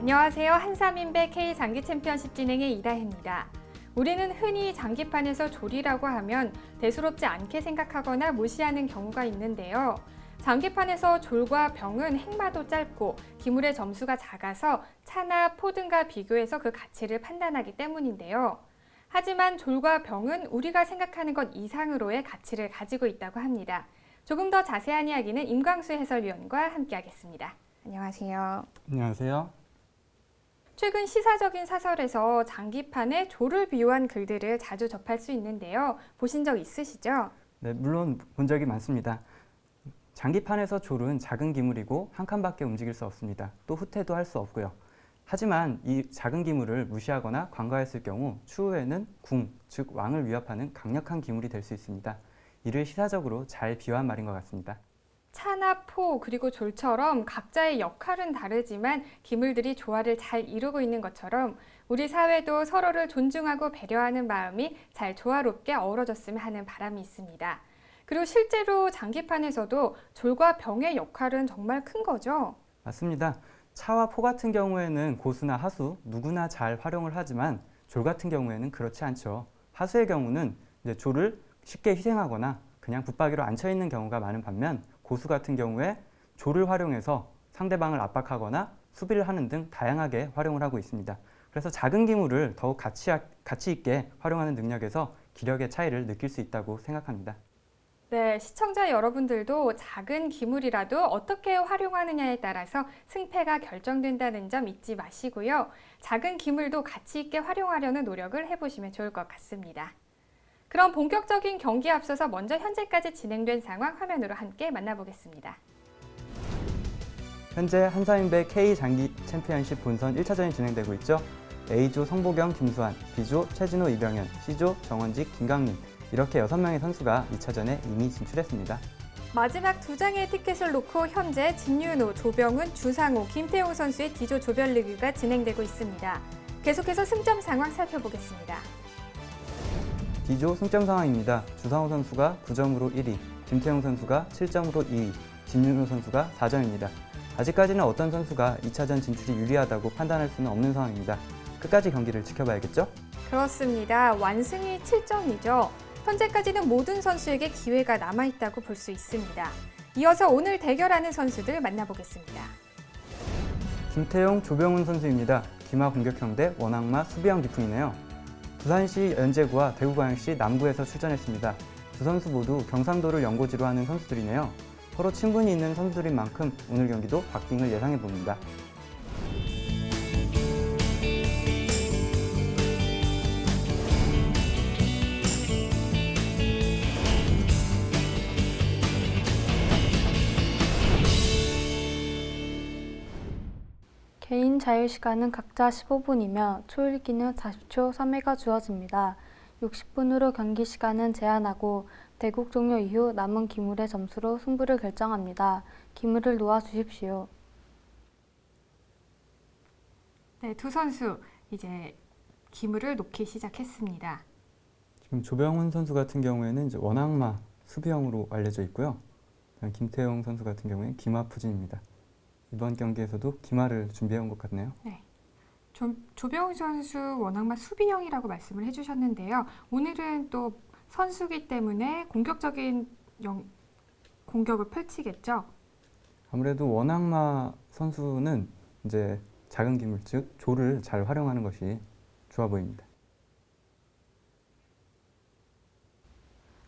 안녕하세요. 한삼인배 K장기 챔피언십 진행의 이다혜입니다. 우리는 흔히 장기판에서 조리라고 하면 대수롭지 않게 생각하거나 무시하는 경우가 있는데요. 장기판에서 졸과 병은 행마도 짧고 기물의 점수가 작아서 차나 포 등과 비교해서 그 가치를 판단하기 때문인데요. 하지만 졸과 병은 우리가 생각하는 것 이상으로의 가치를 가지고 있다고 합니다. 조금 더 자세한 이야기는 임광수 해설위원과 함께하겠습니다. 안녕하세요. 안녕하세요. 최근 시사적인 사설에서 장기판에 조를 비유한 글들을 자주 접할 수 있는데요. 보신 적 있으시죠? 네, 물론 본 적이 많습니다. 장기판에서 졸은 작은 기물이고 한 칸밖에 움직일 수 없습니다. 또 후퇴도 할 수 없고요. 하지만 이 작은 기물을 무시하거나 관가했을 경우 추후에는 궁, 즉 왕을 위협하는 강력한 기물이 될 수 있습니다. 이를 시사적으로 잘 비유한 말인 것 같습니다. 차나 포 그리고 졸처럼 각자의 역할은 다르지만 기물들이 조화를 잘 이루고 있는 것처럼 우리 사회도 서로를 존중하고 배려하는 마음이 잘 조화롭게 어우러졌으면 하는 바람이 있습니다. 그리고 실제로 장기판에서도 졸과 병의 역할은 정말 큰 거죠? 맞습니다. 차와 포 같은 경우에는 고수나 하수 누구나 잘 활용을 하지만 졸 같은 경우에는 그렇지 않죠. 하수의 경우는 이제 졸을 쉽게 희생하거나 그냥 붙박이로 앉혀 있는 경우가 많은 반면 고수 같은 경우에 졸을 활용해서 상대방을 압박하거나 수비를 하는 등 다양하게 활용을 하고 있습니다. 그래서 작은 기물을 더욱 가치 있게 활용하는 능력에서 기력의 차이를 느낄 수 있다고 생각합니다. 네, 시청자 여러분들도 작은 기물이라도 어떻게 활용하느냐에 따라서 승패가 결정된다는 점 잊지 마시고요. 작은 기물도 가치 있게 활용하려는 노력을 해보시면 좋을 것 같습니다. 그럼 본격적인 경기에 앞서서 먼저 현재까지 진행된 상황 화면으로 함께 만나보겠습니다. 현재 한사인배 K장기 챔피언십 본선 1차전이 진행되고 있죠. A조 성보경, 김수환, B조 최진호, 이병현, C조 정원직, 김강민 이렇게 6명의 선수가 2차전에 이미 진출했습니다. 마지막 2장의 티켓을 놓고 현재 진윤호, 조병훈, 주상호, 김태용 선수의 D조 조별리그가 진행되고 있습니다. 계속해서 승점 상황 살펴보겠습니다. D조 승점 상황입니다. 주상호 선수가 9점으로 1위, 김태용 선수가 7점으로 2위, 진윤호 선수가 4점입니다. 아직까지는 어떤 선수가 2차전 진출이 유리하다고 판단할 수는 없는 상황입니다. 끝까지 경기를 지켜봐야겠죠? 그렇습니다. 완승이 7점이죠. 현재까지는 모든 선수에게 기회가 남아있다고 볼 수 있습니다. 이어서 오늘 대결하는 선수들 만나보겠습니다. 김태용, 조병훈 선수입니다. 기마 공격형 대 원악마 수비형 기풍이네요. 부산시 연제구와 대구광역시 남구에서 출전했습니다. 두 선수 모두 경상도를 연고지로 하는 선수들이네요. 서로 친분이 있는 선수들인 만큼 오늘 경기도 박빙을 예상해 봅니다. 개인 자유시간은 각자 15분이며 초읽기는 40초 3회가 주어집니다. 60분으로 경기 시간은 제한하고 대국 종료 이후 남은 기물의 점수로 승부를 결정합니다. 기물을 놓아 주십시오. 네, 두 선수 이제 기물을 놓기 시작했습니다. 지금 조병훈 선수 같은 경우에는 이제 원악마 수비형으로 알려져 있고요. 김태용 선수 같은 경우에는 기마 푸진입니다. 이번 경기에서도 기마를 준비해온 것 같네요. 네. 조병훈 선수 원악마 수비형이라고 말씀을 해주셨는데요. 오늘은 또 선수기 때문에 공격적인 공격을 펼치겠죠? 아무래도 원악마 선수는 이제 작은 기물, 즉 조를 잘 활용하는 것이 좋아 보입니다.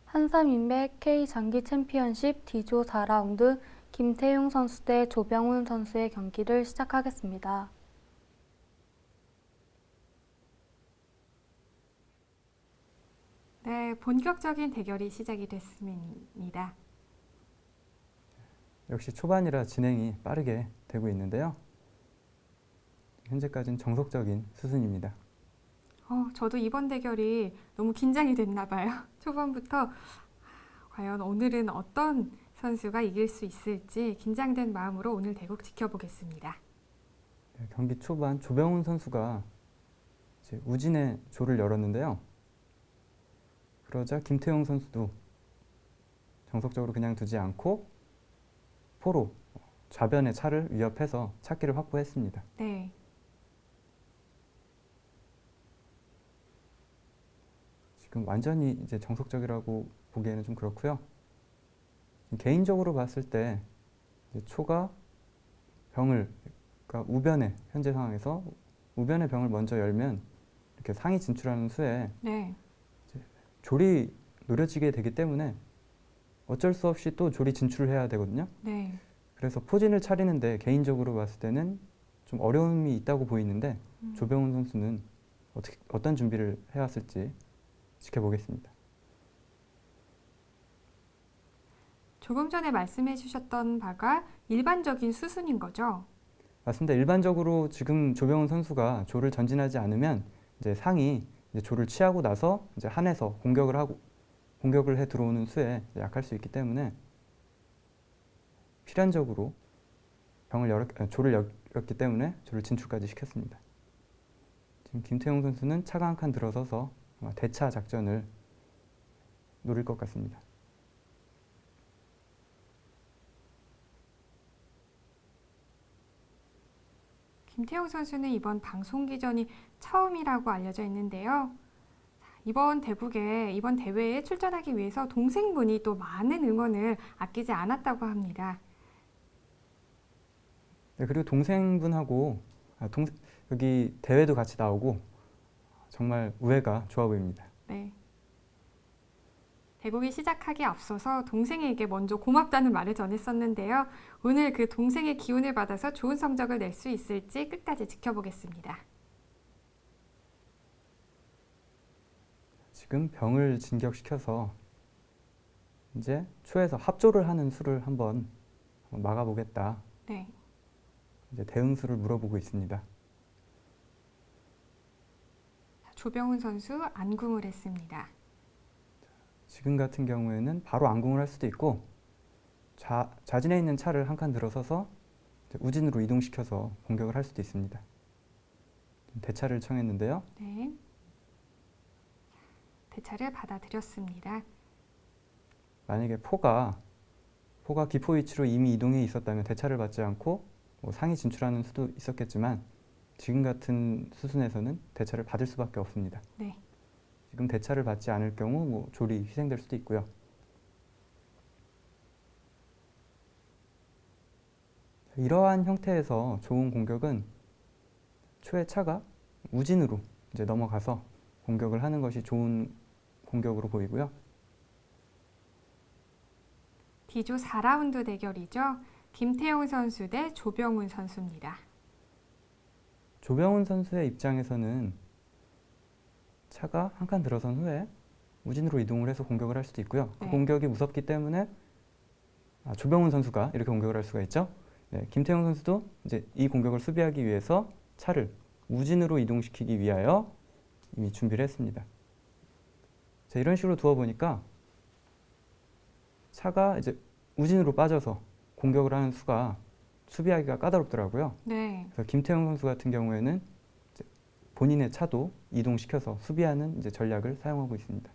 한삼인배 K장기 챔피언십 D조 4라운드 김태용 선수 대 조병훈 선수의 경기를 시작하겠습니다. 네, 본격적인 대결이 시작이 됐습니다. 역시 초반이라 진행이 빠르게 되고 있는데요. 현재까지는 정석적인 수순입니다. 저도 이번 대결이 너무 긴장이 됐나 봐요. 초반부터 과연 오늘은 어떤 선수가 이길 수 있을지 긴장된 마음으로 오늘 대국 지켜보겠습니다. 네, 경기 초반 조병훈 선수가 이제 우진의 조를 열었는데요. 그러자 김태용 선수도 정석적으로 그냥 두지 않고 포로 좌변의 차를 위협해서 차기를 확보했습니다. 네. 지금 완전히 이제 정석적이라고 보기에는 좀 그렇고요. 개인적으로 봤을 때 이제 초가 병을, 그러니까 우변에, 현재 상황에서 우변의 병을 먼저 열면 이렇게 상이 진출하는 수에 네. 졸이 노려지게 되기 때문에 어쩔 수 없이 또 졸이 진출을 해야 되거든요. 네. 그래서 포진을 차리는데 개인적으로 봤을 때는 좀 어려움이 있다고 보이는데 조병훈 선수는 어떤 준비를 해왔을지 지켜보겠습니다. 조금 전에 말씀해 주셨던 바가 일반적인 수순인 거죠? 맞습니다. 일반적으로 지금 조병훈 선수가 조를 전진하지 않으면 이제 상이 이제 조를 취하고 나서 이제 한에서 공격을 해 들어오는 수에 약할 수 있기 때문에 필연적으로 조를 열었기 때문에 조를 진출까지 시켰습니다. 지금 김태용 선수는 차가 한 칸 들어서서 아마 대차 작전을 노릴 것 같습니다. 김태용 선수는 이번 방송 기전이 처음이라고 알려져 있는데요. 이번 대회에 출전하기 위해서 동생분이 또 많은 응원을 아끼지 않았다고 합니다. 네, 그리고 동생분하고 여기 대회도 같이 나오고 정말 우애가 좋아 보입니다. 네. 대국이 시작하기 앞서서 동생에게 먼저 고맙다는 말을 전했었는데요. 오늘 그 동생의 기운을 받아서 좋은 성적을 낼 수 있을지 끝까지 지켜보겠습니다. 지금 병을 진격시켜서 이제 초에서 합조를 하는 수를 한번 막아보겠다. 네. 이제 대응수를 물어보고 있습니다. 조병훈 선수 안궁을 했습니다. 지금 같은 경우에는 바로 안궁을 할 수도 있고 좌진에 있는 차를 한 칸 들어서서 우진으로 이동시켜서 공격을 할 수도 있습니다. 대차를 청했는데요. 네. 대차를 받아들였습니다. 만약에 포가 기포 위치로 이미 이동해 있었다면 대차를 받지 않고 상이 진출하는 수도 있었겠지만 지금 같은 수순에서는 대차를 받을 수밖에 없습니다. 네. 지금 대차를 받지 않을 경우 졸이 희생될 수도 있고요. 이러한 형태에서 좋은 공격은 초의 차가 우진으로 이제 넘어가서 공격을 하는 것이 좋은 공격으로 보이고요. D조 4라운드 대결이죠. 김태용 선수 대 조병훈 선수입니다. 조병훈 선수의 입장에서는 차가 한 칸 들어선 후에 우진으로 이동을 해서 공격을 할 수도 있고요. 그 네. 공격이 무섭기 때문에 조병훈 선수가 이렇게 공격을 할 수가 있죠. 네, 김태형 선수도 이제 이 공격을 수비하기 위해서 차를 우진으로 이동시키기 위하여 이미 준비를 했습니다. 자, 이런 식으로 두어 보니까 차가 이제 우진으로 빠져서 공격을 하는 수가 수비하기가 까다롭더라고요. 네. 그래서 김태형 선수 같은 경우에는 이제 본인의 차도 이동시켜서 수비하는 이제 전략을 사용하고 있습니다.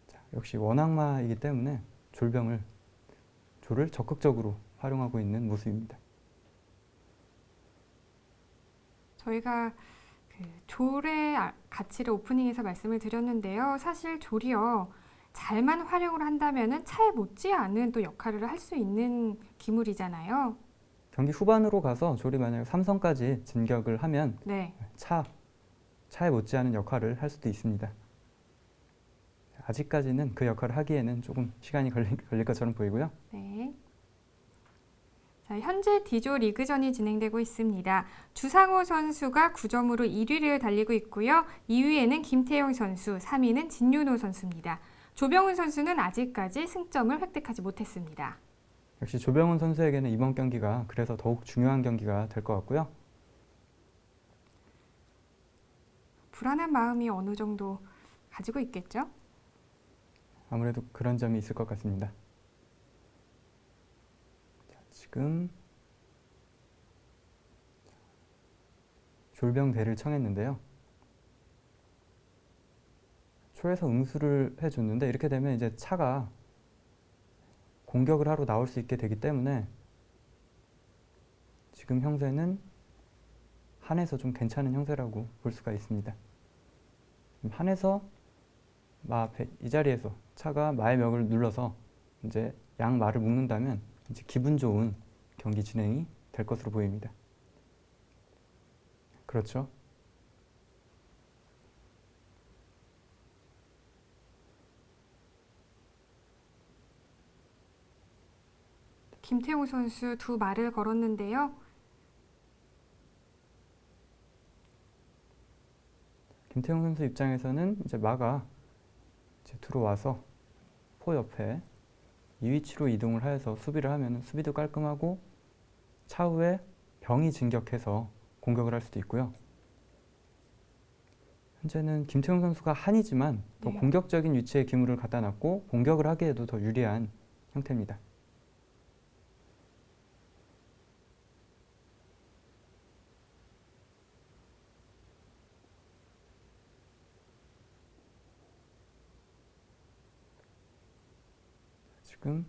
자, 역시 원악마이기 때문에 졸을 적극적으로 활용하고 있는 모습입니다. 저희가 그 졸의 가치를 오프닝에서 말씀을 드렸는데요. 사실 졸이요. 잘만 활용을 한다면은 차에 못지않은 또 역할을 할 수 있는 기물이잖아요. 경기 후반으로 가서 졸이 만약 삼성까지 진격을 하면 네. 차에 못지않은 역할을 할 수도 있습니다. 아직까지는 그 역할을 하기에는 조금 시간이 걸릴 것처럼 보이고요. 네. 자, 현재 D조 리그전이 진행되고 있습니다. 주상호 선수가 9점으로 1위를 달리고 있고요. 2위에는 김태용 선수, 3위는 진윤호 선수입니다. 조병훈 선수는 아직까지 승점을 획득하지 못했습니다. 역시 조병훈 선수에게는 이번 경기가 그래서 더욱 중요한 경기가 될 것 같고요. 불안한 마음이 어느 정도 가지고 있겠죠? 아무래도 그런 점이 있을 것 같습니다. 자, 지금 졸병대를 청했는데요. 초에서 응수를 해줬는데 이렇게 되면 이제 차가 공격을 하러 나올 수 있게 되기 때문에 지금 형세는 한에서 좀 괜찮은 형세라고 볼 수가 있습니다. 한에서 마 앞에 이 자리에서 차가 마의 멱을 눌러서 이제 양 마를 묶는다면 이제 기분 좋은 경기 진행이 될 것으로 보입니다. 그렇죠? 김태우 선수 두 말을 걸었는데요. 김태형 선수 입장에서는 이제 마가 이제 들어와서 포 옆에 이 위치로 이동을 하여서 수비를 하면 수비도 깔끔하고 차후에 병이 진격해서 공격을 할 수도 있고요. 현재는 김태형 선수가 한이지만 더 네. 공격적인 위치에 기물을 갖다 놨고 공격을 하기에도 더 유리한 형태입니다. 지금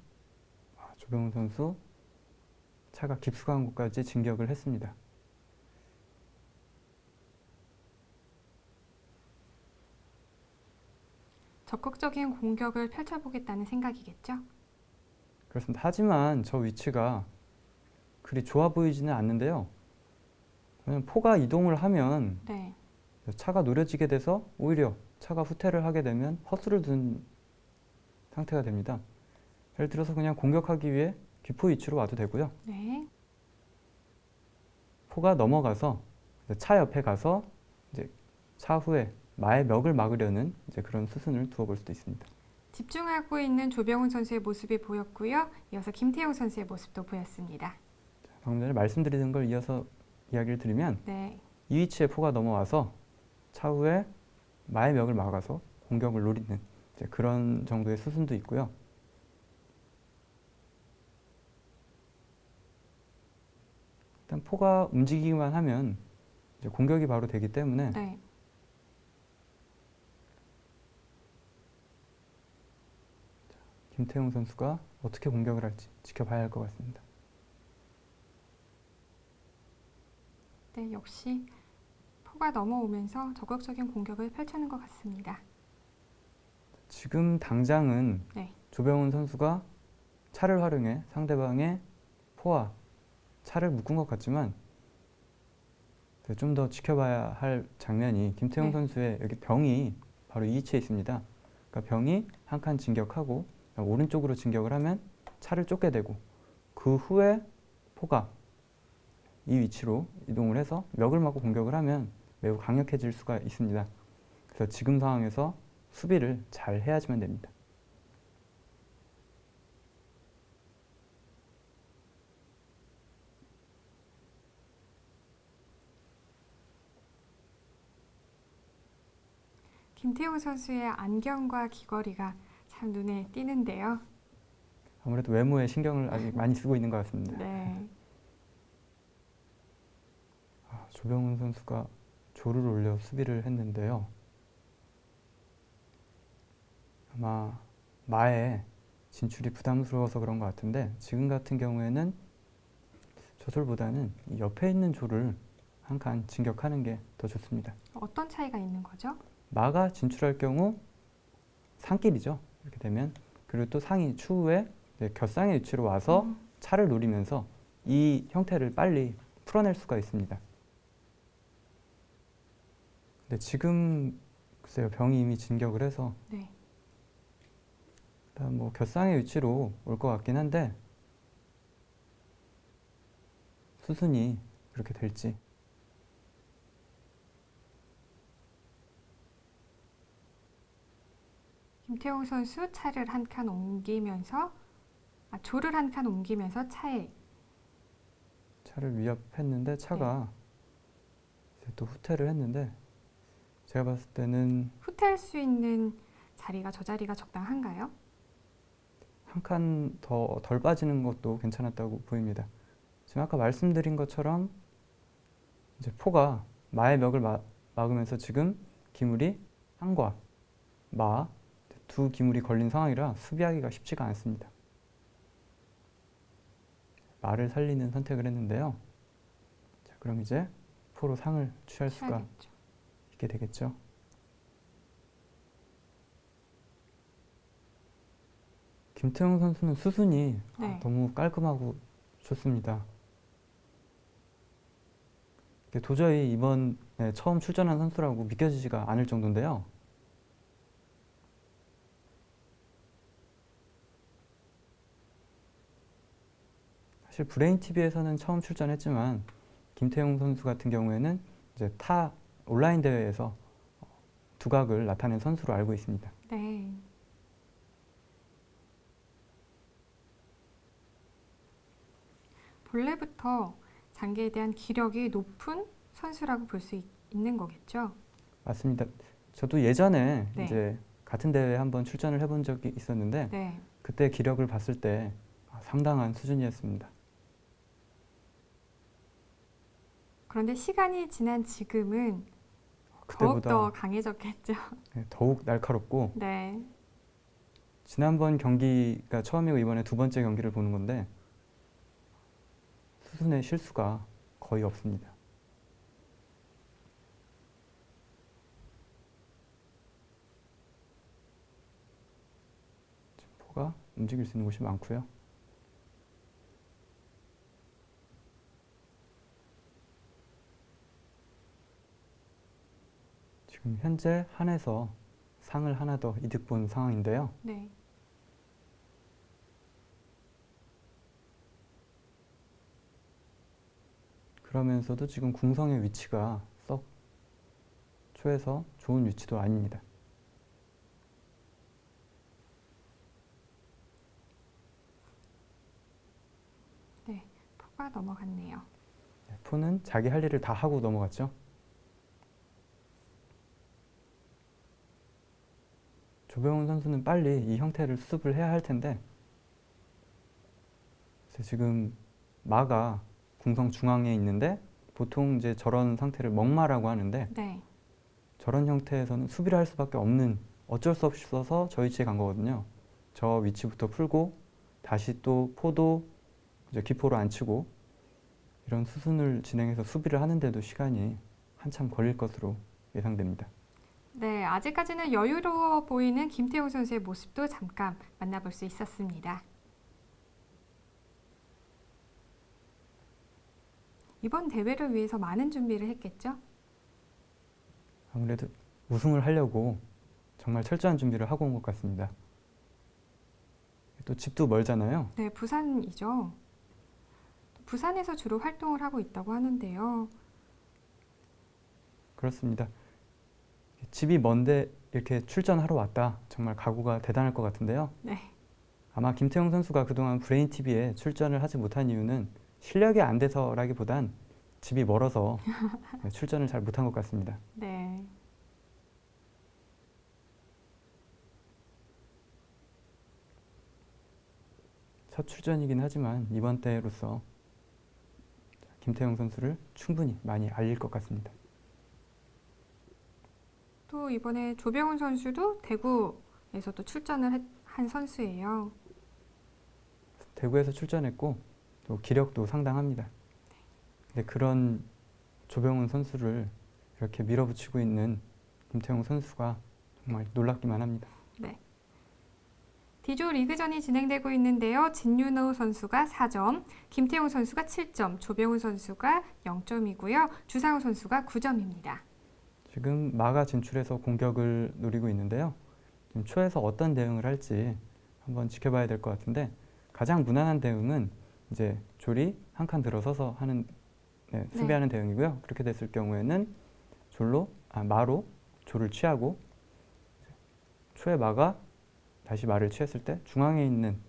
조병훈 선수 차가 깊숙한 곳까지 진격을 했습니다. 적극적인 공격을 펼쳐보겠다는 생각이겠죠? 그렇습니다. 하지만 저 위치가 그리 좋아 보이지는 않는데요. 왜냐면 포가 이동을 하면 네. 차가 노려지게 돼서 오히려 차가 후퇴를 하게 되면 허수를 둔 상태가 됩니다. 예를 들어서 그냥 공격하기 위해 귀포 위치로 와도 되고요. 네. 포가 넘어가서 차 옆에 가서 이제 차후에 마의 멱을 막으려는 이제 그런 수순을 두어볼 수도 있습니다. 집중하고 있는 조병훈 선수의 모습이 보였고요. 이어서 김태우 선수의 모습도 보였습니다. 방금 전에 말씀드리는 걸 이어서 이야기를 드리면 네. 이 위치에 포가 넘어와서 차후에 마의 멱을 막아서 공격을 노리는 이제 그런 정도의 수순도 있고요. 일단 포가 움직이기만 하면 이제 공격이 바로 되기 때문에 네. 김태용 선수가 어떻게 공격을 할지 지켜봐야 할 것 같습니다. 네, 역시 포가 넘어오면서 적극적인 공격을 펼치는 것 같습니다. 지금 당장은 네. 조병훈 선수가 차를 활용해 상대방의 포와 차를 묶은 것 같지만 좀 더 지켜봐야 할 장면이 김태용 네. 선수의 여기 병이 바로 이 위치에 있습니다. 그러니까 병이 한 칸 진격하고 오른쪽으로 진격을 하면 차를 쫓게 되고 그 후에 포가 이 위치로 이동을 해서 멱을 맞고 공격을 하면 매우 강력해질 수가 있습니다. 그래서 지금 상황에서 수비를 잘 해야지만 됩니다. 김태우 선수의 안경과 귀걸이가 참 눈에 띄는데요. 아무래도 외모에 신경을 아직 많이 쓰고 있는 것 같습니다. 네. 조병훈 선수가 조를 올려 수비를 했는데요. 아마 마에 진출이 부담스러워서 그런 것 같은데 지금 같은 경우에는 저졸보다는 이 옆에 있는 조를 한 칸 진격하는 게 더 좋습니다. 어떤 차이가 있는 거죠? 마가 진출할 경우 상길이죠. 이렇게 되면 그리고 또 상이 추후에 곁상의 위치로 와서 차를 노리면서 이 형태를 빨리 풀어낼 수가 있습니다. 근데 지금 글쎄요 병이 이미 진격을 해서 네. 일단 뭐 곁상의 위치로 올 것 같긴 한데 수순이 그렇게 될지. 김태우 선수 차를 한 칸 옮기면서 조를 한 칸 옮기면서 차에 차를 위협했는데 차가 이제 또 후퇴를 했는데 제가 봤을 때는 후퇴할 수 있는 자리가 저 자리가 적당한가요? 한 칸 더 덜 빠지는 것도 괜찮았다고 보입니다. 지금 아까 말씀드린 것처럼 이제 포가 마의 멱을 막으면서 지금 기물이 상과 마 두 기물이 걸린 상황이라 수비하기가 쉽지가 않습니다. 마를 살리는 선택을 했는데요. 그럼 이제 포로 상을 취할 수가 취하겠죠. 있게 되겠죠. 김태형 선수는 수순이 네. 너무 깔끔하고 좋습니다. 이게 도저히 이번에 처음 출전한 선수라고 믿겨지지가 않을 정도인데요. 사실 브레인 TV에서는 처음 출전했지만 김태형 선수 같은 경우에는 이제 타 온라인 대회에서 두각을 나타낸 선수로 알고 있습니다. 네. 본래부터 장기에 대한 기력이 높은 선수라고 볼 수 있는 거겠죠? 맞습니다. 저도 예전에 네. 이제 같은 대회에 한번 출전을 해본 적이 있었는데 네. 그때 기력을 봤을 때 상당한 수준이었습니다. 그런데 시간이 지난 지금은 그때보다 더욱더 강해졌겠죠? 더욱 날카롭고 네. 지난번 경기가 처음이고 이번에 두 번째 경기를 보는 건데 수순의 실수가 거의 없습니다. 지금 포가 움직일 수 있는 곳이 많고요. 지금 현재 한에서 상을 하나 더 이득 본 상황인데요. 네. 그러면서도 지금 궁성의 위치가 썩 초에서 좋은 위치도 아닙니다. 네. 포가 넘어갔네요. 포는 자기 할 일을 다 하고 넘어갔죠. 조병훈 선수는 빨리 이 형태를 수습을 해야 할 텐데 그래서 지금 마가 궁성 중앙에 있는데 보통 이제 저런 상태를 먹마라고 하는데 네. 저런 형태에서는 수비를 할 수밖에 없는 어쩔 수 없어서 저 위치에 간 거거든요. 저 위치부터 풀고 다시 또 포도 이제 기포로 안 치고 이런 수순을 진행해서 수비를 하는데도 시간이 한참 걸릴 것으로 예상됩니다. 네, 아직까지는 여유로워 보이는 김태용 선수의 모습도 잠깐 만나볼 수 있었습니다. 이번 대회를 위해서 많은 준비를 했겠죠? 아무래도 우승을 하려고 정말 철저한 준비를 하고 온 것 같습니다. 또 집도 멀잖아요. 네, 부산이죠. 부산에서 주로 활동을 하고 있다고 하는데요. 그렇습니다. 집이 먼데 이렇게 출전하러 왔다. 정말 각오가 대단할 것 같은데요. 네. 아마 김태형 선수가 그동안 브레인 TV에 출전을 하지 못한 이유는 실력이 안 돼서라기보단 집이 멀어서 출전을 잘 못한 것 같습니다. 네. 첫 출전이긴 하지만 이번 대회로서 김태형 선수를 충분히 많이 알릴 것 같습니다. 또 이번에 조병훈 선수도 대구에서 또 출전을 한 선수예요. 대구에서 출전했고 또 기력도 상당합니다. 근데 그런 조병훈 선수를 이렇게 밀어붙이고 있는 김태형 선수가 정말 놀랍기만 합니다. 네. D조 리그전이 진행되고 있는데요. 진윤호 선수가 4점, 김태용 선수가 7점, 조병훈 선수가 0점이고요. 주상우 선수가 9점입니다. 지금 마가 진출해서 공격을 노리고 있는데요. 지금 초에서 어떤 대응을 할지 한번 지켜봐야 될 것 같은데 가장 무난한 대응은 이제 졸이 한 칸 들어서서 하는 수비하는 대응이고요. 그렇게 됐을 경우에는 마로 졸을 취하고 초의 마가 다시 마를 취했을 때 중앙에 있는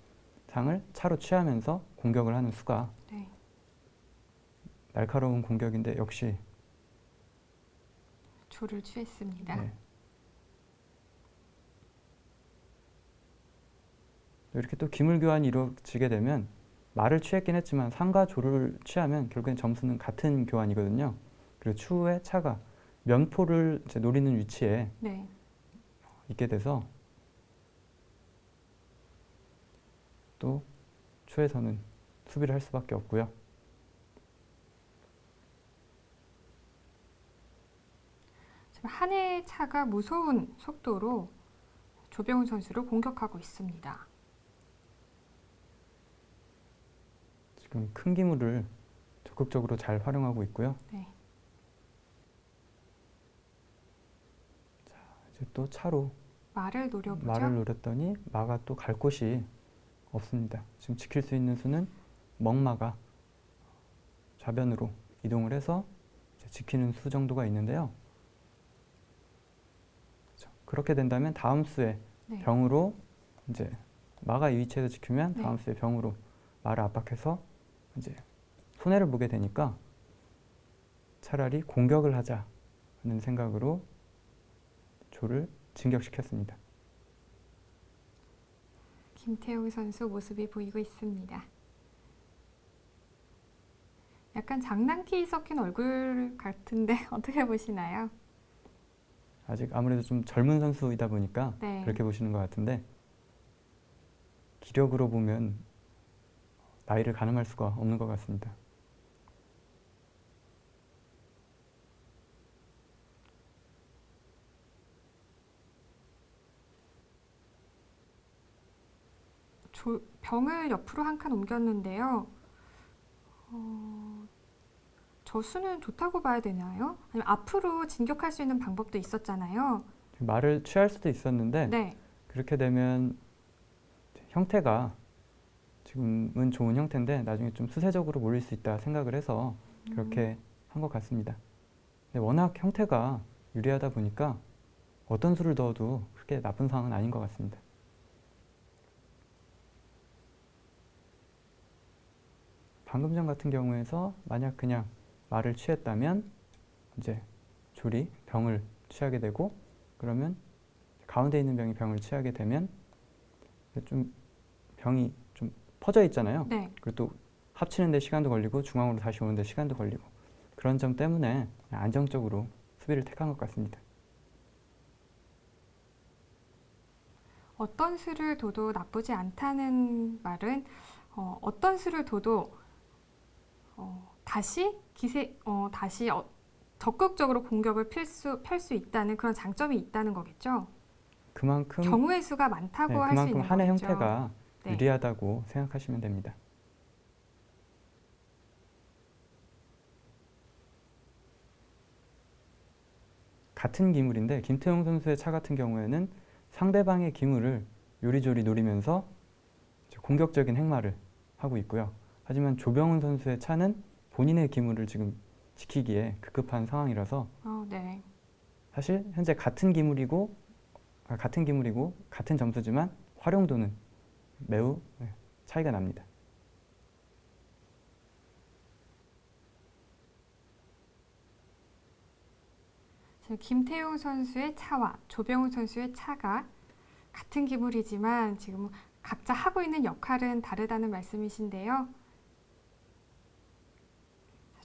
상을 차로 취하면서 공격을 하는 수가 네. 날카로운 공격인데 역시 조를 취했습니다. 네. 이렇게 또 기물 교환이 이루어지게 되면 마를 취했긴 했지만 상과 조를 취하면 결국엔 점수는 같은 교환이거든요. 그리고 추후에 차가 면포를 이제 노리는 위치에 네. 있게 돼서 또 초에서는 수비를 할 수밖에 없고요. 지금 한해의 차가 무서운 속도로 조병훈 선수를 공격하고 있습니다. 지금 큰 기물을 적극적으로 잘 활용하고 있고요. 네. 이제 또 차로 말을 노려보죠. 말을 노렸더니 마가 또 갈 곳이 없습니다. 지금 지킬 수 있는 수는 먹마가 좌변으로 이동을 해서 이제 지키는 수 정도가 있는데요. 그렇게 된다면 다음 수에 네. 병으로 이제 마가 이 위치에서 지키면 다음 네. 수에 병으로 마를 압박해서 이제 손해를 보게 되니까 차라리 공격을 하자는 생각으로 조를 진격시켰습니다. 김태우 선수 모습이 보이고 있습니다. 약간 장난기 섞인 얼굴 같은데 어떻게 보시나요? 아직 아무래도 좀 젊은 선수이다 보니까 네. 그렇게 보시는 것 같은데 기력으로 보면 나이를 가늠할 수가 없는 것 같습니다. 병을 옆으로 한 칸 옮겼는데요. 저 수는 좋다고 봐야 되나요? 아니면 앞으로 진격할 수 있는 방법도 있었잖아요. 말을 취할 수도 있었는데 네. 그렇게 되면 형태가 지금은 좋은 형태인데 나중에 좀 수세적으로 몰릴 수 있다 생각을 해서 그렇게 한 것 같습니다. 근데 워낙 형태가 유리하다 보니까 어떤 수를 넣어도 그렇게 나쁜 상황은 아닌 것 같습니다. 방금 전 같은 경우에서 만약 그냥 말을 취했다면 이제 조리 병을 취하게 되고 그러면 가운데 있는 병이 병을 취하게 되면 좀 병이 좀 퍼져 있잖아요. 네. 그리고 또 합치는 데 시간도 걸리고 중앙으로 다시 오는 데 시간도 걸리고 그런 점 때문에 그냥 안정적으로 수비를 택한 것 같습니다. 어떤 수를 둬도 나쁘지 않다는 말은 어떤 수를 둬도 다시 적극적으로 공격을 펼 수 있다는 그런 장점이 있다는 거겠죠. 그만큼 경우의 수가 많다고 할 수 그만큼 있는 한해 거겠죠. 형태가 네. 유리하다고 생각하시면 됩니다. 같은 기물인데 김태용 선수의 차 같은 경우에는 상대방의 기물을 요리조리 노리면서 공격적인 행마를 하고 있고요. 하지만 조병훈 선수의 차는 본인의 기물을 지금 지키기에 급급한 상황이라서 네. 사실 현재 같은 기물이고 같은 점수지만 활용도는 매우 차이가 납니다. 지금 김태용 선수의 차와 조병훈 선수의 차가 같은 기물이지만 지금 각자 하고 있는 역할은 다르다는 말씀이신데요.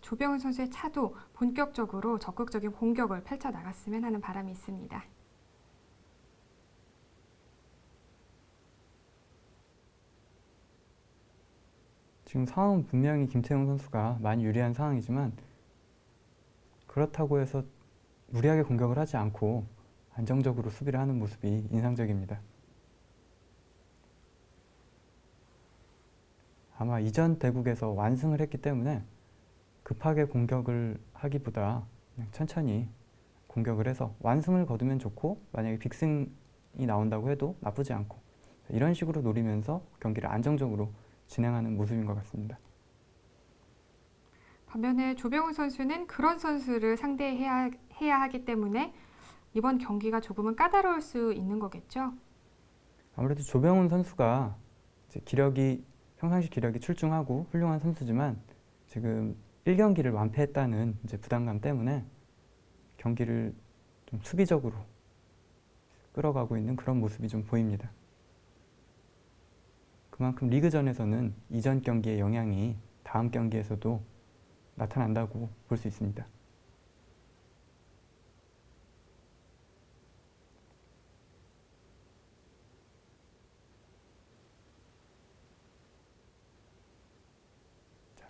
조병훈 선수의 차도 본격적으로 적극적인 공격을 펼쳐 나갔으면 하는 바람이 있습니다. 지금 상황은 분명히 김태용 선수가 많이 유리한 상황이지만 그렇다고 해서 무리하게 공격을 하지 않고 안정적으로 수비를 하는 모습이 인상적입니다. 아마 이전 대국에서 완승을 했기 때문에 급하게 공격을 하기보다 그냥 천천히 공격을 해서 완승을 거두면 좋고 만약에 빅승이 나온다고 해도 나쁘지 않고 이런 식으로 노리면서 경기를 안정적으로 진행하는 모습인 것 같습니다. 반면에 조병훈 선수는 그런 선수를 상대해야 하기 때문에 이번 경기가 조금은 까다로울 수 있는 거겠죠? 아무래도 조병훈 선수가 이제 평상시 기력이 출중하고 훌륭한 선수지만 지금 1경기를 완패했다는 이제 부담감 때문에 경기를 좀 수비적으로 끌어가고 있는 그런 모습이 좀 보입니다. 그만큼 리그전에서는 이전 경기의 영향이 다음 경기에서도 나타난다고 볼 수 있습니다.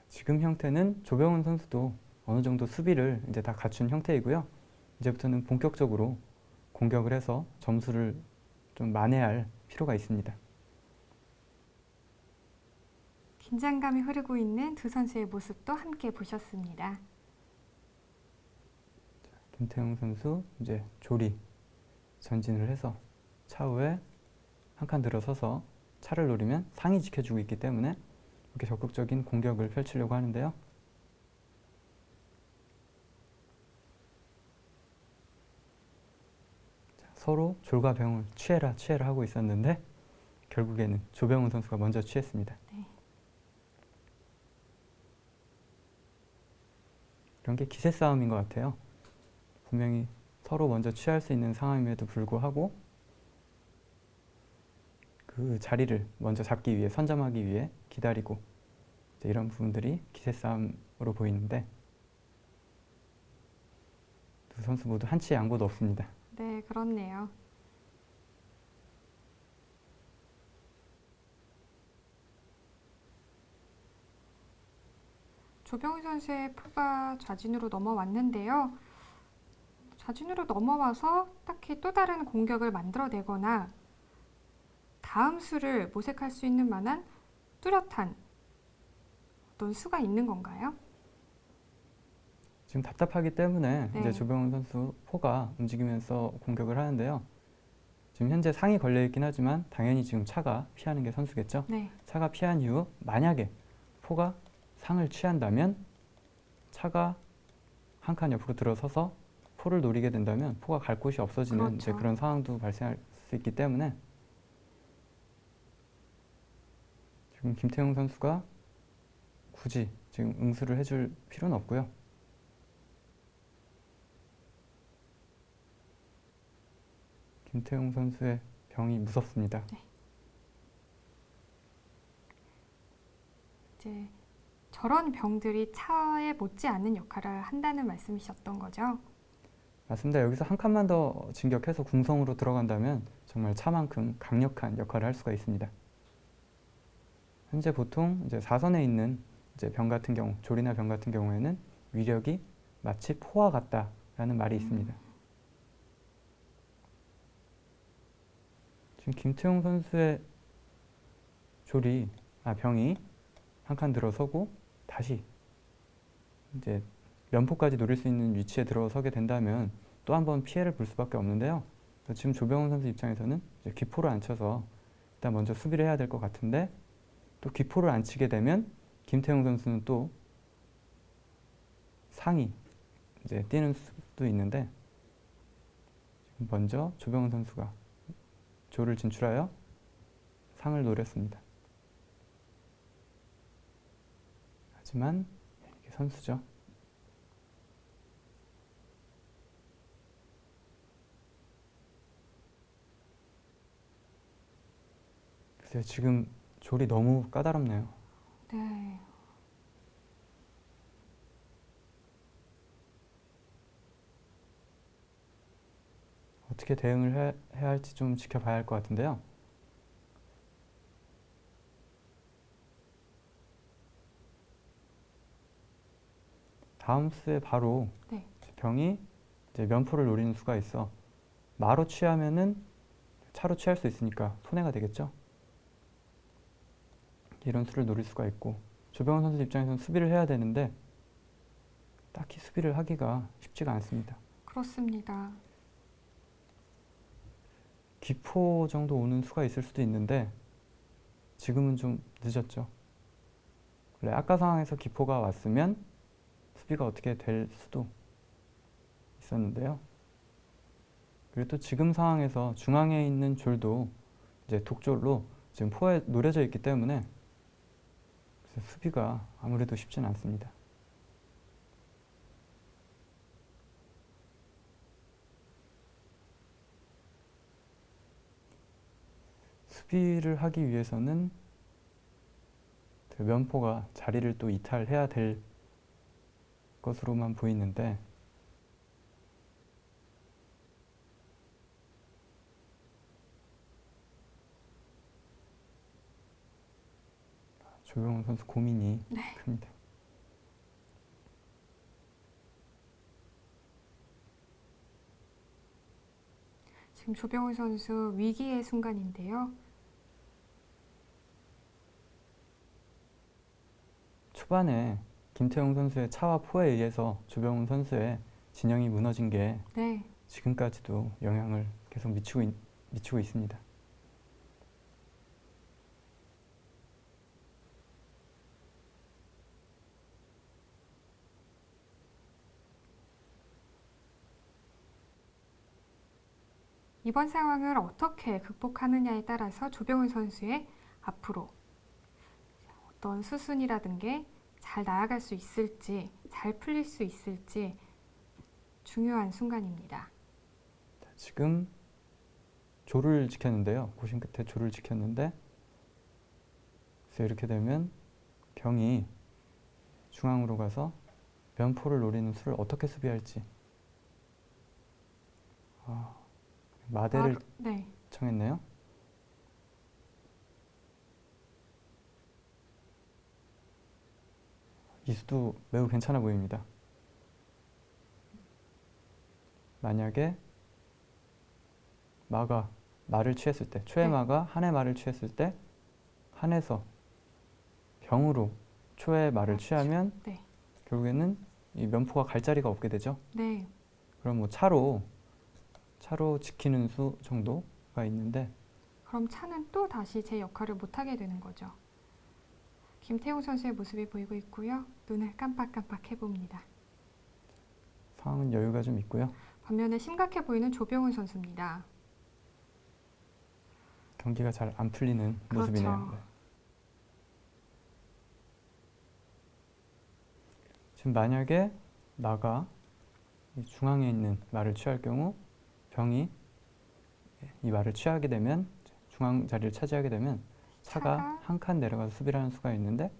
지금 형태는 조병훈 선수도 어느 정도 수비를 이제 다 갖춘 형태이고요. 이제부터는 본격적으로 공격을 해서 점수를 좀 만회할 필요가 있습니다. 긴장감이 흐르고 있는 두 선수의 모습도 함께 보셨습니다. 김태형 선수 이제 조리 전진을 해서 차후에 한 칸 들어서서 차를 노리면 상이 지켜주고 있기 때문에 이렇게 적극적인 공격을 펼치려고 하는데요. 서로 졸과 병을 취해라 하고 있었는데 결국에는 조병훈 선수가 먼저 취했습니다. 네. 이런 게 기세 싸움인 것 같아요. 분명히 서로 먼저 취할 수 있는 상황임에도 불구하고 그 자리를 먼저 잡기 위해, 선점하기 위해 기다리고 이런 부분들이 기세 싸움으로 보이는데 두 선수 모두 한치의 양보도 없습니다. 네, 그렇네요. 조병훈 선수의 포가 좌진으로 넘어왔는데요. 좌진으로 넘어와서 딱히 또 다른 공격을 만들어내거나 다음 수를 모색할 수 있는 만한 뚜렷한 어떤 수가 있는 건가요? 지금 답답하기 때문에 네. 이제 조병훈 선수 포가 움직이면서 공격을 하는데요. 지금 현재 상이 걸려 있긴 하지만 당연히 지금 차가 피하는 게 선수겠죠. 네. 차가 피한 이후 만약에 포가 상을 취한다면 차가 한 칸 옆으로 들어서서 포를 노리게 된다면 포가 갈 곳이 없어지는 그렇죠. 이제 그런 상황도 발생할 수 있기 때문에 지금 김태형 선수가 굳이 지금 응수를 해줄 필요는 없고요. 김태형 선수의 병이 무섭습니다. 이제 저런 병들이 차에 못지않은 역할을 한다는 말씀이셨던 거죠? 맞습니다. 여기서 한 칸만 더 진격해서 궁성으로 들어간다면 정말 차만큼 강력한 역할을 할 수가 있습니다. 현재 보통 이제 4선에 있는 이제 병 같은 경우, 조리나 병 같은 경우에는 위력이 마치 포와 같다라는 말이 있습니다. 지금 김태용 선수의 병이 한 칸 들어서고 다시 이제 면포까지 노릴 수 있는 위치에 들어서게 된다면 또 한 번 피해를 볼 수밖에 없는데요. 지금 조병훈 선수 입장에서는 이제 기포를 안 쳐서 일단 먼저 수비를 해야 될 것 같은데 또 기포를 안 치게 되면 김태용 선수는 또 상이 이제 뛰는 수도 있는데 지금 먼저 조병훈 선수가 조를 진출하여 상을 노렸습니다. 하지만 이게 선수죠. 글쎄요, 지금 졸이 너무 까다롭네요. 네. 어떻게 대응을 해야 할지 좀 지켜봐야 할 것 같은데요. 다음 수에 바로 네. 병이 이제 면포를 노리는 수가 있어. 마로 취하면은 차로 취할 수 있으니까 손해가 되겠죠. 이런 수를 노릴 수가 있고 조병훈 선수 입장에서는 수비를 해야 되는데 딱히 수비를 하기가 쉽지가 않습니다. 그렇습니다. 기포 정도 오는 수가 있을 수도 있는데 지금은 좀 늦었죠. 원래 아까 상황에서 기포가 왔으면 수비가 어떻게 될 수도 있었는데요. 그리고 또 지금 상황에서 중앙에 있는 졸도 이제 독졸로 지금 포에 노려져 있기 때문에 수비가 아무래도 쉽진 않습니다. 수비를 하기 위해서는 면포가 자리를 또 이탈해야 될 것으로만 보이는데 조병훈 선수 고민이 큽니다. 지금 조병훈 선수 위기의 순간인데요. 초반에 김태용 선수의 차와 포에 의해서 조병훈 선수의 진영이 무너진 게 네, 지금까지도 영향을 계속 미치고 있습니다. 이번 상황을 어떻게 극복하느냐에 따라서 조병훈 선수의 앞으로 어떤 수순이라든가 잘 나아갈 수 있을지, 잘 풀릴 수 있을지 중요한 순간입니다. 자, 지금 조를 지켰는데요. 고심 끝에 조를 지켰는데 그래서 이렇게 되면 병이 중앙으로 가서 면포를 노리는 수를 어떻게 수비할지 마대를 네, 청했네요. 이 수도 매우 괜찮아 보입니다. 만약에 마가 말을 취했을 때, 초의 네. 마가 한의 말을 취했을 때 한에서 병으로 초의 말을 취하면 네, 결국에는 이 면포가 갈 자리가 없게 되죠. 네. 그럼 뭐 차로 지키는 수 정도가 있는데 그럼 차는 또 다시 제 역할을 못하게 되는 거죠. 김태용 선수의 모습이 보이고 있고요. 눈을 깜빡깜빡 해봅니다. 상황은 여유가 좀 있고요. 반면에 심각해 보이는 조병훈 선수입니다. 경기가 잘 안 풀리는 그렇죠. 모습이네요. 네. 지금 만약에 마가 이 중앙에 있는 말을 취할 경우 병이 이 말을 취하게 되면 중앙 자리를 차지하게 되면 차가 한 칸 내려가서 수비를 하는 수가 있는데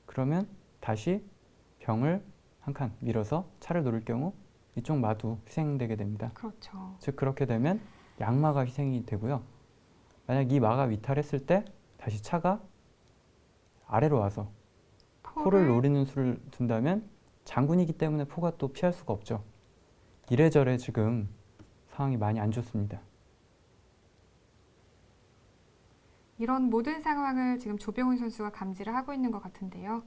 그러면 다시 병을 한 칸 밀어서 차를 노릴 경우 이쪽 마도 희생되게 됩니다. 그렇죠. 즉 그렇게 되면 양마가 희생이 되고요. 만약 이 마가 위탈했을 때 다시 차가 아래로 와서 포를 노리는 수를 둔다면 장군이기 때문에 포가 또 피할 수가 없죠. 이래저래 지금 상황이 많이 안 좋습니다. 이런 모든 상황을 지금 조병훈 선수가 감지를 하고 있는 것 같은데요.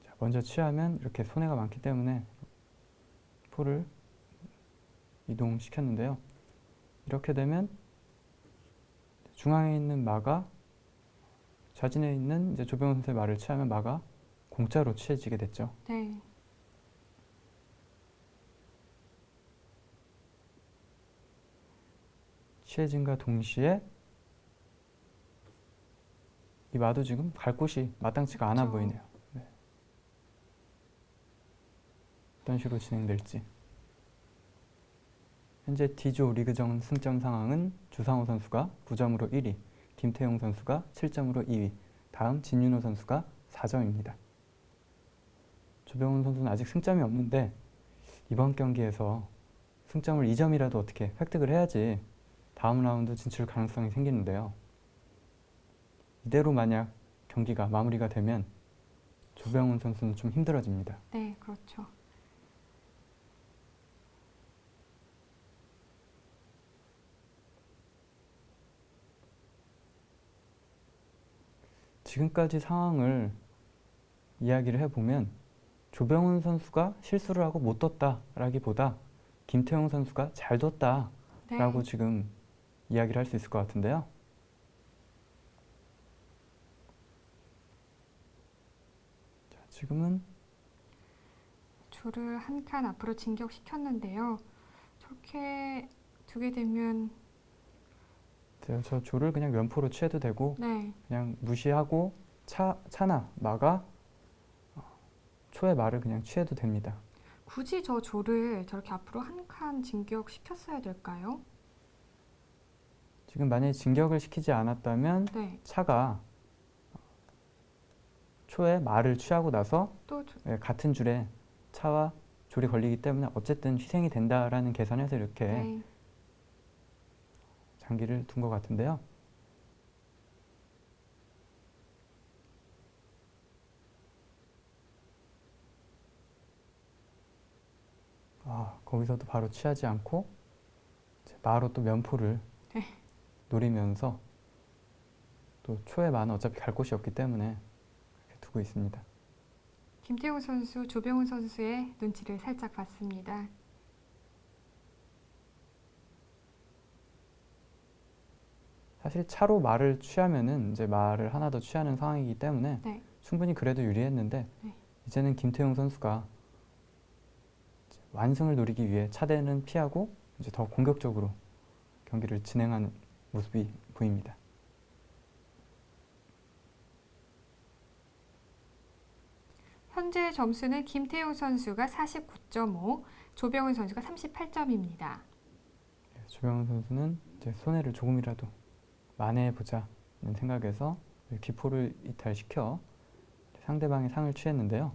자, 먼저 취하면 이렇게 손해가 많기 때문에 포를 이동시켰는데요. 이렇게 되면 중앙에 있는 마가 좌진에 있는 이제 조병훈 선수의 말을 취하면 마가 공짜로 취해지게 됐죠. 네. 취해짐과 동시에 이 마도 지금 갈 곳이 마땅치가 않아 그렇죠. 보이네요. 네. 어떤 식으로 진행될지. 현재 D조 리그전 승점 상황은 주상호 선수가 9점으로 1위, 김태용 선수가 7점으로 2위, 다음 진윤호 선수가 4점입니다. 조병훈 선수는 아직 승점이 없는데 이번 경기에서 승점을 2점이라도 어떻게 획득을 해야지 다음 라운드 진출 가능성이 생기는데요. 이대로 만약 경기가 마무리가 되면 조병훈 선수는 좀 힘들어집니다. 네, 그렇죠. 지금까지 상황을 이야기를 해보면 조병훈 선수가 실수를 하고 못 뒀다라기보다 김태용 선수가 잘 뒀다라고 네. 지금 이야기를 할 수 있을 것 같은데요. 자, 지금은 조를 한 칸 앞으로 진격시켰는데요. 저렇게 두게 되면 저 조를 그냥 면포로 취해도 되고 네, 그냥 무시하고 차나 마가 초의 말을 그냥 취해도 됩니다. 굳이 저 조를 저렇게 앞으로 한 칸 진격시켰어야 될까요? 지금 만약에 진격을 시키지 않았다면 네, 차가 초의 말을 취하고 나서 또 같은 줄에 차와 졸이 걸리기 때문에 어쨌든 희생이 된다라는 계산에서 이렇게 네, 장기를 둔 것 같은데요. 거기서도 바로 취하지 않고 이제 마로 또 면포를 네. 노리면서 또 초에 마는 어차피 갈 곳이 없기 때문에 이렇게 두고 있습니다. 김태우 선수, 조병훈 선수의 눈치를 살짝 봤습니다. 사실 차로 마를 취하면은 이제 마를 하나 더 취하는 상황이기 때문에 네. 충분히 그래도 유리했는데 네. 이제는 김태용 선수가 이제 완승을 노리기 위해 차대는 피하고 이제 더 공격적으로 경기를 진행하는 모습이 보입니다. 현재 점수는 김태우 선수가 49.5, 조병훈 선수가 38점입니다. 조병훈 선수는 이제 손해를 조금이라도 만회해보자는 생각에서 기포를 이탈시켜 상대방의 상을 취했는데요.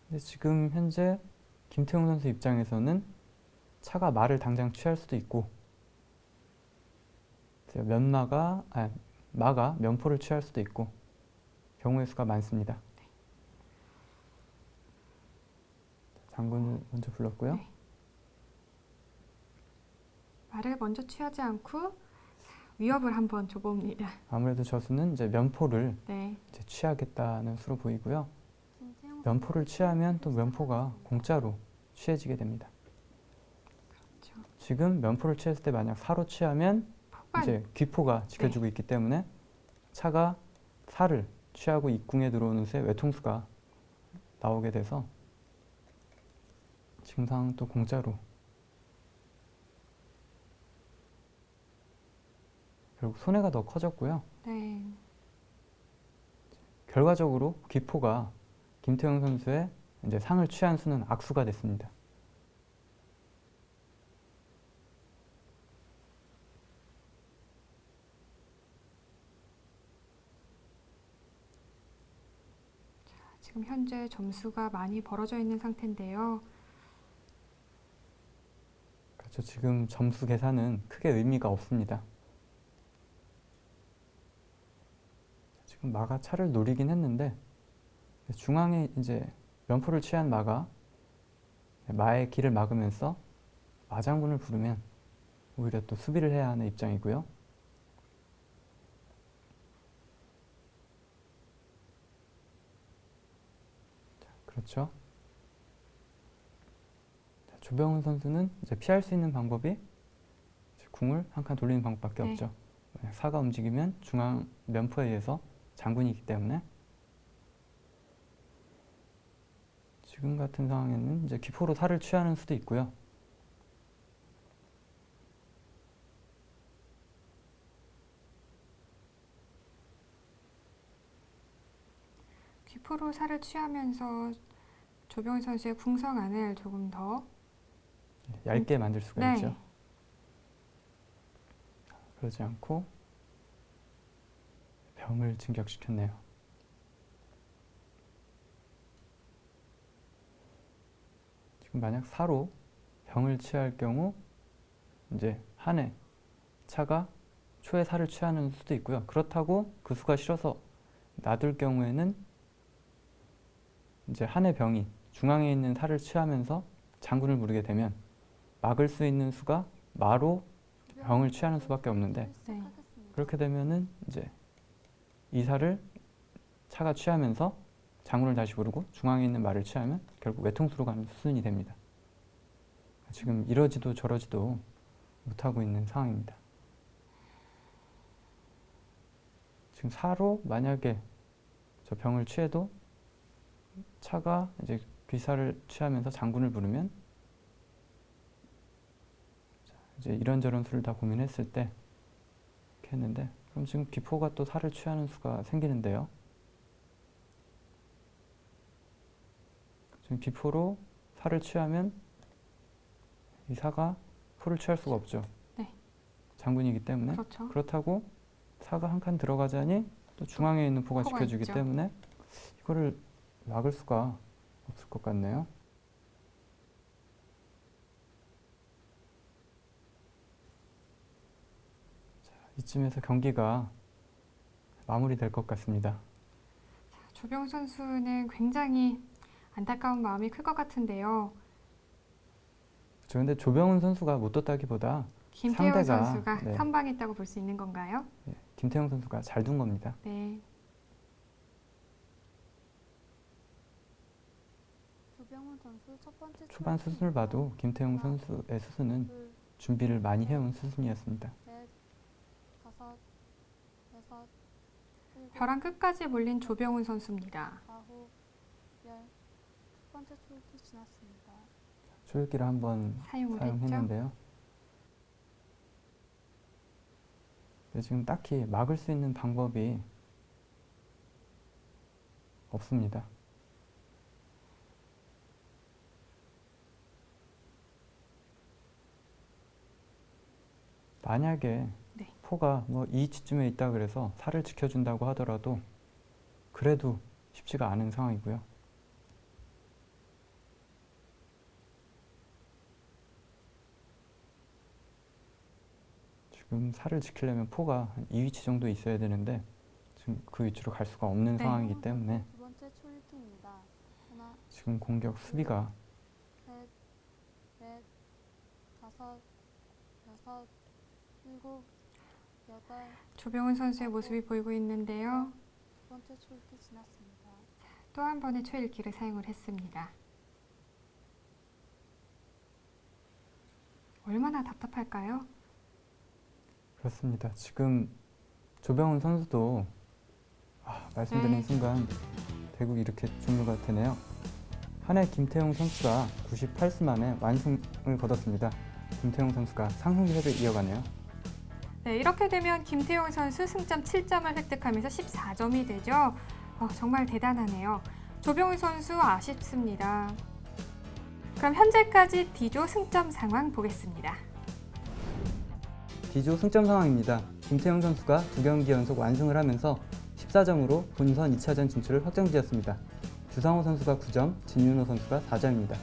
근데 지금 현재 김태용 선수 입장에서는 차가 마를 당장 취할 수도 있고 마가 면포를 취할 수도 있고 경우의 수가 많습니다. 장군을 먼저 불렀고요. 네. 말을 먼저 취하지 않고 위협을 한번 줘봅니다. 아무래도 저수는 이제 면포를 네. 이제 취하겠다는 수로 보이고요. 면포를 취하면 또 면포가 공짜로 취해지게 됩니다. 그렇죠. 지금 면포를 취했을 때 만약 사로 취하면 포가 이제 귀포가 지켜주고 있기 때문에 차가 사를 취하고 입궁에 들어오는 새 외통수가 나오게 돼서 지금 상황은 또 공짜로 결국 손해가 더 커졌고요. 네. 결과적으로 귀포가 김태형 선수의 이제 상을 취한 수는 악수가 됐습니다. 지금 현재 점수가 많이 벌어져 있는 상태인데요. 그렇죠. 지금 점수 계산은 크게 의미가 없습니다. 지금 마가 차를 노리긴 했는데 중앙에 이제 면포를 취한 마가 마의 길을 막으면서 마장군을 부르면 오히려 또 수비를 해야 하는 입장이고요. 자, 그렇죠. 자, 조병훈 선수는 이제 피할 수 있는 방법이 이제 궁을 한 칸 돌리는 방법밖에 네. 없죠. 만약 사가 움직이면 중앙 면포에 의해서 장군이기 때문에 지금 같은 상황에는 이제 기포로 사를 취하는 수도 있고요. 귀포로 살을 취하면서 조병훈 선수의 궁성안을 조금 더 얇게 만들 수가 네. 있죠. 그러지 않고 병을 진격시켰네요. 지금 만약 사로 병을 취할 경우 이제 한해 차가 초에 사를 취하는 수도 있고요. 그렇다고 그 수가 싫어서 놔둘 경우에는 이제 한해 병이 중앙에 있는 사를 취하면서 장군을 부르게 되면 막을 수 있는 수가 마로 병을 취하는 수밖에 없는데 네. 그렇게 그렇게 되면은 이제 이 사를 차가 취하면서 장군을 다시 부르고 중앙에 있는 말을 취하면 결국 외통수로 가는 수순이 됩니다. 지금 이러지도 저러지도 못하고 있는 상황입니다. 지금 사로 만약에 저 병을 취해도 차가 이제 귀사를 취하면서 장군을 부르면 이제 이런저런 수를 다 고민했을 때 이렇게 했는데 그럼 지금 기포가 또 사를 취하는 수가 생기는데요. 지금 기포로 사를 취하면 이 사가 포를 취할 수가 없죠. 네. 장군이기 때문에. 그렇죠. 그렇다고 사가 한 칸 들어가자니 또 중앙에 있는 포가 포가 지켜주기 있죠. 때문에 이거를 막을 수가 없을 것 같네요. 자, 이쯤에서 경기가 마무리될 것 같습니다. 조병훈 선수는 굉장히 안타까운 마음이 클 것 같은데요. 그런데 조병훈 선수가 못 뒀다기보다 김태형 상대가, 선수가 네. 선방했다고 볼 수 있는 건가요? 김태형 선수가 잘 둔 겁니다. 네. 조병훈 선수 첫 번째 초반 수순을 봐도 김태형 선수의 수순은 준비를 많이 해온 수순이었습니다. 넷, 다섯, 여섯, 일곱, 벼랑 끝까지 몰린 조병훈 선수입니다. 아홉, 열. 첫 번째 초읽기 지났습니다. 초읽기를 한번 사용을 했죠. 사용했는데요. 네, 지금 딱히 막을 수 있는 방법이 없습니다. 만약에 네. 포가 뭐 이 위치쯤에 있다 그래서 살을 지켜준다고 하더라도 그래도 쉽지가 않은 상황이고요. 지금 살을 지키려면 포가 한 이 위치 정도 있어야 되는데 지금 그 위치로 갈 수가 없는 네. 상황이기 때문에 두 번째 초읽기입니다. 하나, 지금 공격 수비가 셋, 넷, 다섯, 여섯, 일곱, 여덟. 조병훈 선수의 모습이 보이고 있는데요. 두 번째 초읽기 지났습니다. 또 한 번의 초읽기를 사용을 했습니다. 얼마나 답답할까요? 그렇습니다. 지금 조병훈 선수도 말씀드린 네. 순간 대국이 이렇게 종료가 되네요. 한 해 김태용 선수가 98수 만에 완승을 거뒀습니다. 김태용 선수가 상승 기세를 이어가네요. 네, 이렇게 되면 김태용 선수 승점 7점을 획득하면서 14점이 되죠. 정말 대단하네요. 조병훈 선수 아쉽습니다. 그럼 현재까지 D조 승점 상황 보겠습니다. D조 승점 상황입니다. 김태용 선수가 2경기 연속 완승을 하면서 14점으로 본선 2차전 진출을 확정지었습니다. 주상호 선수가 9점, 진윤호 선수가 4점입니다.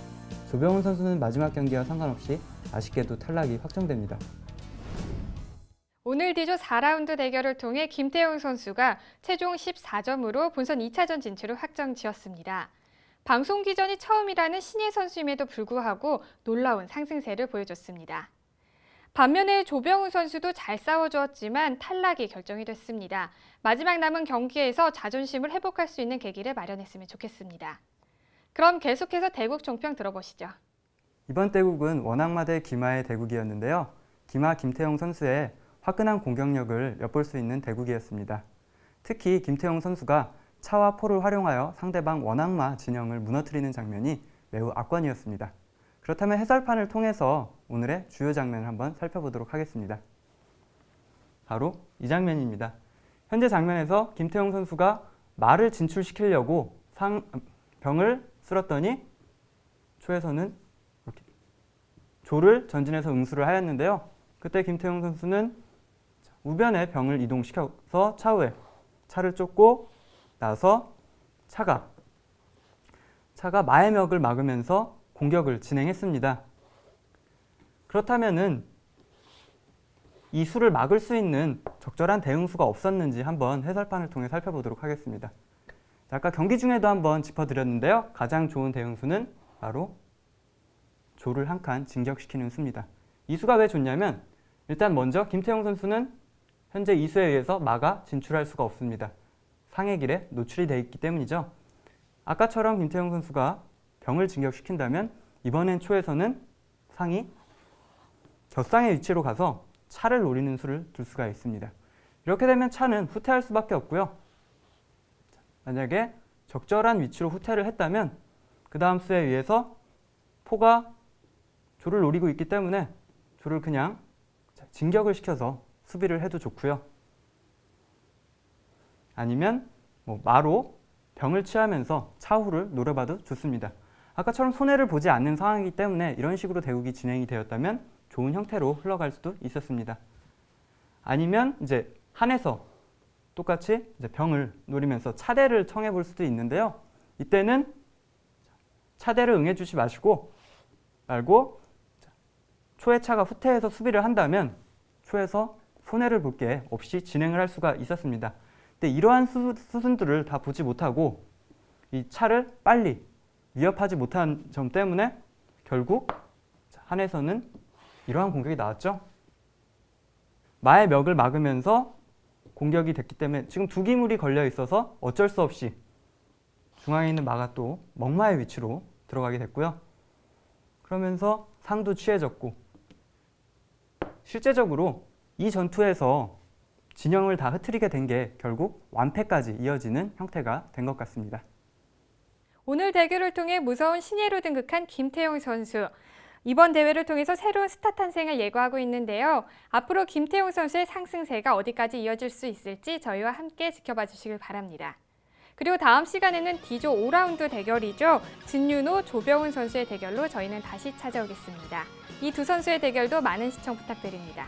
조병훈 선수는 마지막 경기와 상관없이 아쉽게도 탈락이 확정됩니다. 오늘 D조 4라운드 대결을 통해 김태용 선수가 최종 14점으로 본선 2차전 진출을 확정지었습니다. 방송 기전이 처음이라는 신예 선수임에도 불구하고 놀라운 상승세를 보여줬습니다. 반면에 조병훈 선수도 잘 싸워주었지만 탈락이 결정이 됐습니다. 마지막 남은 경기에서 자존심을 회복할 수 있는 계기를 마련했으면 좋겠습니다. 그럼 계속해서 대국 종평 들어보시죠. 이번 대국은 원악마대 기마의 대국이었는데요. 기마 김태용 선수의 화끈한 공격력을 엿볼 수 있는 대국이었습니다. 특히 김태용 선수가 차와 포를 활용하여 상대방 원악마 진영을 무너뜨리는 장면이 매우 압권이었습니다. 그렇다면 해설판을 통해서 오늘의 주요 장면을 한번 살펴보도록 하겠습니다. 바로 이 장면입니다. 현재 장면에서 김태용 선수가 말을 진출시키려고 병을 쓸었더니 초에서는 이렇게 조를 전진해서 응수를 하였는데요. 그때 김태용 선수는 우변에 병을 이동시켜서 차후에 차를 쫓고 나서 차가 마의 멱을 막으면서 공격을 진행했습니다. 그렇다면은 이 수를 막을 수 있는 적절한 대응수가 없었는지 한번 해설판을 통해 살펴보도록 하겠습니다. 아까 경기 중에도 한번 짚어드렸는데요. 가장 좋은 대응수는 바로 조를 한 칸 진격시키는 수입니다. 이 수가 왜 좋냐면 일단 먼저 김태용 선수는 현재 이 수에 의해서 마가 진출할 수가 없습니다. 상의 길에 노출이 되어 있기 때문이죠. 아까처럼 김태용 선수가 병을 진격시킨다면 이번엔 초에서는 상이 곁상의 위치로 가서 차를 노리는 수를 둘 수가 있습니다. 이렇게 되면 차는 후퇴할 수밖에 없고요. 만약에 적절한 위치로 후퇴를 했다면 그 다음 수에 의해서 포가 조를 노리고 있기 때문에 조를 그냥 진격을 시켜서 수비를 해도 좋고요. 아니면 마로 병을 취하면서 차후를 노려봐도 좋습니다. 아까처럼 손해를 보지 않는 상황이기 때문에 이런 식으로 대국이 진행이 되었다면 좋은 형태로 흘러갈 수도 있었습니다. 아니면 이제 한에서 똑같이 이제 병을 노리면서 차대를 청해 볼 수도 있는데요. 이때는 차대를 응해주지 말고 초의 차가 후퇴해서 수비를 한다면 초에서 손해를 볼 게 없이 진행을 할 수가 있었습니다. 근데 이러한 수순들을 다 보지 못하고 이 차를 빨리 위협하지 못한 점 때문에 결국 한에서는 이러한 공격이 나왔죠. 마의 멱을 막으면서 공격이 됐기 때문에 지금 두 기물이 걸려 있어서 어쩔 수 없이 중앙에 있는 마가 또 먹마의 위치로 들어가게 됐고요. 그러면서 상도 취해졌고, 실제적으로 이 전투에서 진영을 다 흐트리게 된 게 결국 완패까지 이어지는 형태가 된 것 같습니다. 오늘 대결을 통해 무서운 신예로 등극한 김태용 선수. 이번 대회를 통해서 새로운 스타 탄생을 예고하고 있는데요. 앞으로 김태용 선수의 상승세가 어디까지 이어질 수 있을지 저희와 함께 지켜봐 주시길 바랍니다. 그리고 다음 시간에는 D조 5라운드 대결이죠. 진윤호, 조병훈 선수의 대결로 저희는 다시 찾아오겠습니다. 이 두 선수의 대결도 많은 시청 부탁드립니다.